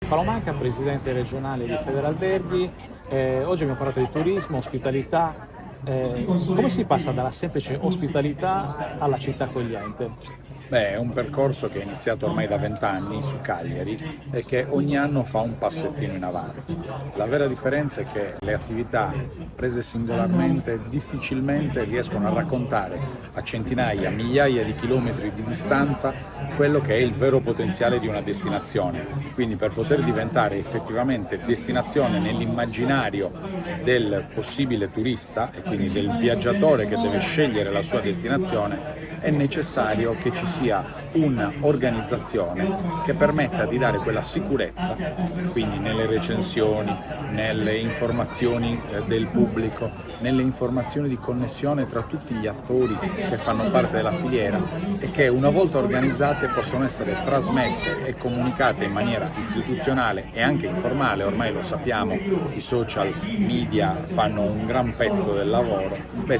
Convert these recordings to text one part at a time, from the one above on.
Paolo Manca, presidente regionale di Federalberghi. Oggi abbiamo parlato di turismo, ospitalità. Come si passa dalla semplice ospitalità alla città accogliente? Beh, è un percorso che è iniziato ormai da 20 anni su Cagliari e che ogni anno fa un passettino in avanti. La vera differenza è che le attività prese singolarmente difficilmente riescono a raccontare a centinaia, migliaia di chilometri di distanza quello che è il vero potenziale di una destinazione. Quindi per poter diventare effettivamente destinazione nell'immaginario del possibile turista e quindi del viaggiatore che deve scegliere la sua destinazione, è necessario che ci sia un'organizzazione che permetta di dare quella sicurezza, quindi nelle recensioni, nelle informazioni del pubblico, nelle informazioni di connessione tra tutti gli attori che fanno parte della filiera e che una volta organizzate possono essere trasmesse e comunicate in maniera istituzionale e anche informale. Ormai lo sappiamo, i social media fanno un gran pezzo del lavoro.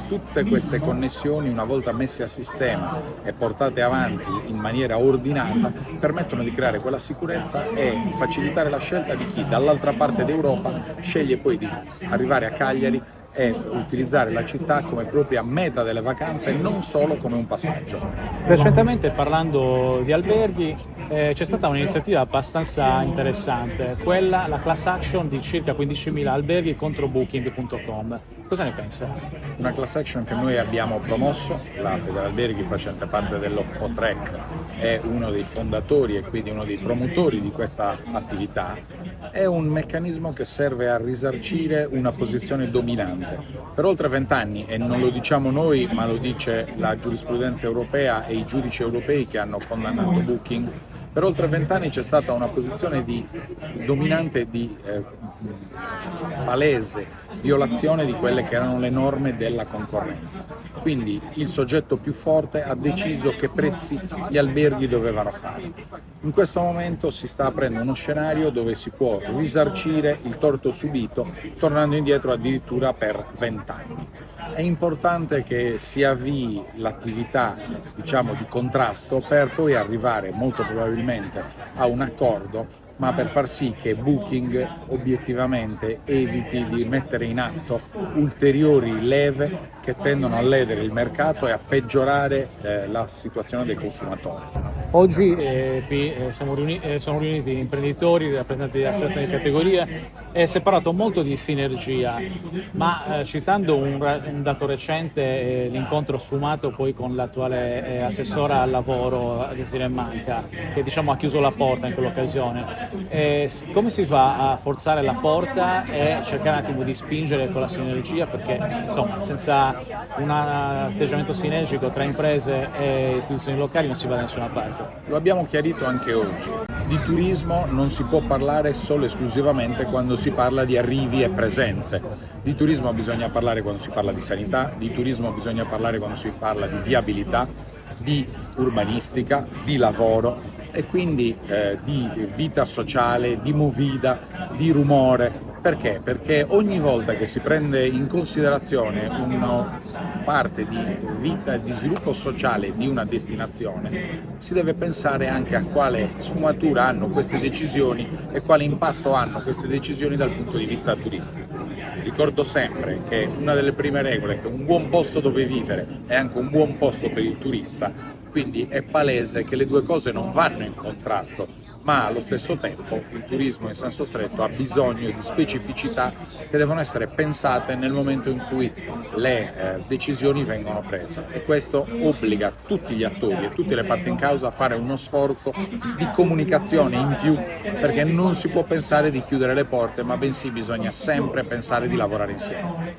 Tutte queste connessioni, una volta messe a sistema e portate avanti in maniera ordinata, permettono di creare quella sicurezza e facilitare la scelta di chi dall'altra parte d'Europa sceglie poi di arrivare a Cagliari e utilizzare la città come propria meta delle vacanze e non solo come un passaggio. Recentemente, parlando di alberghi, c'è stata un'iniziativa abbastanza interessante, la class action di circa 15.000 alberghi contro Booking.com. Cosa ne pensa? Una class action che noi abbiamo promosso, la Federalberghi facente parte dell'OPPO-TREC è uno dei fondatori e quindi uno dei promotori di questa attività. È un meccanismo che serve a risarcire una posizione dominante. Per oltre 20 anni, e non lo diciamo noi ma lo dice la giurisprudenza europea e i giudici europei che hanno condannato Booking, per oltre 20 anni c'è stata una posizione dominante di palese violazione di quelle che erano le norme della concorrenza. Quindi il soggetto più forte ha deciso che prezzi gli alberghi dovevano fare. In questo momento si sta aprendo uno scenario dove si può risarcire il torto subito tornando indietro addirittura per 20 anni. È importante che si avvii l'attività, di contrasto per poi arrivare molto probabilmente a un accordo, ma per far sì che Booking obiettivamente eviti di mettere in atto ulteriori leve che tendono a ledere il mercato e a peggiorare la situazione dei consumatori. Oggi qui sono riuniti imprenditori, rappresentanti di associazioni di categorie e si è parlato molto di sinergia, ma citando un dato recente, l'incontro sfumato poi con l'attuale assessora al lavoro Desiree Manca, che ha chiuso la porta in quell'occasione. Come si fa a forzare la porta e cercare un attimo di spingere con la sinergia, perché senza un atteggiamento sinergico tra imprese e istituzioni locali non si va da nessuna parte. Lo abbiamo chiarito anche oggi. Di turismo non si può parlare solo e esclusivamente quando si parla di arrivi e presenze. Di turismo bisogna parlare quando si parla di sanità, di turismo bisogna parlare quando si parla di viabilità, di urbanistica, di lavoro e quindi di vita sociale, di movida, di rumore. Perché? Perché ogni volta che si prende in considerazione una parte di vita e di sviluppo sociale di una destinazione, si deve pensare anche a quale sfumatura hanno queste decisioni e quale impatto hanno queste decisioni dal punto di vista turistico. Ricordo sempre che una delle prime regole è che un buon posto dove vivere è anche un buon posto per il turista, quindi è palese che le due cose non vanno in contrasto, ma allo stesso tempo il turismo in senso stretto ha bisogno di specificità che devono essere pensate nel momento in cui le decisioni vengono prese, e questo obbliga tutti gli attori e tutte le parti in causa a fare uno sforzo di comunicazione in più, perché non si può pensare di chiudere le porte, ma bensì bisogna sempre pensare di lavorare insieme.